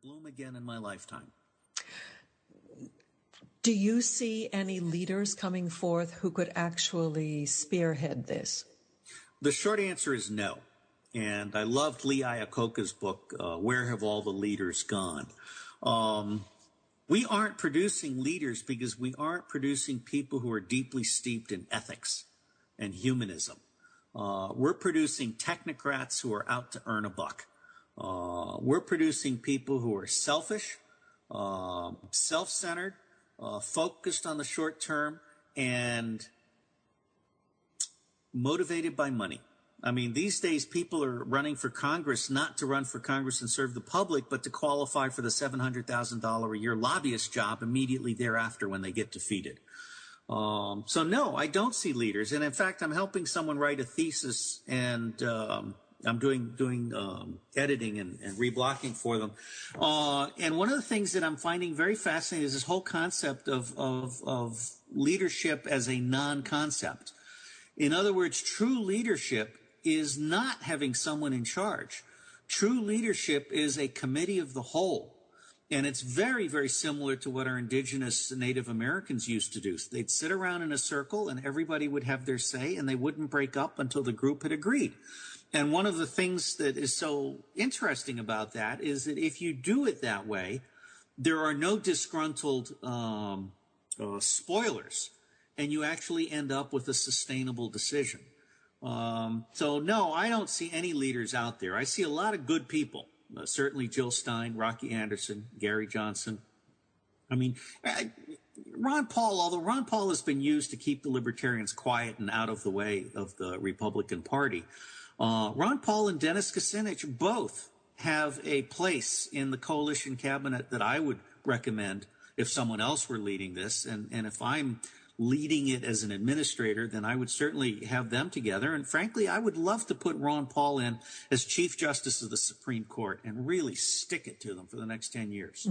bloom again in my lifetime. Do you see any leaders coming forth who could actually spearhead this? The short answer is no. And I loved Lee Iacocca's book, Where Have All the Leaders Gone? We aren't producing leaders because we aren't producing people who are deeply steeped in ethics and humanism. We're producing technocrats who are out to earn a buck. We're producing people who are selfish, self-centered, focused on the short term, and motivated by money. I mean, these days people are running for Congress not to run for Congress and serve the public, but to qualify for the $700,000 a year lobbyist job immediately thereafter when they get defeated. So no, I don't see leaders. And in fact, I'm helping someone write a thesis, and I'm doing editing and reblocking for them. And one of the things that I'm finding very fascinating is this whole concept of leadership as a non-concept. In other words, true leadership is not having someone in charge. True leadership is a committee of the whole. And it's very, very similar to what our indigenous Native Americans used to do. They'd sit around in a circle and everybody would have their say, and they wouldn't break up until the group had agreed. And one of the things that is so interesting about that is that if you do it that way, there are no disgruntled spoilers, and you actually end up with a sustainable decision. So no, I don't see any leaders out there. I see a lot of good people. Certainly Jill Stein, Rocky Anderson, Gary Johnson. I mean, Ron Paul, although Ron Paul has been used to keep the libertarians quiet and out of the way of the Republican Party, Ron Paul and Dennis Kucinich both have a place in the coalition cabinet that I would recommend if someone else were leading this. And if I'm leading it as an administrator, then I would certainly have them together. And frankly, I would love to put Ron Paul in as Chief Justice of the Supreme Court and really stick it to them for the next 10 years.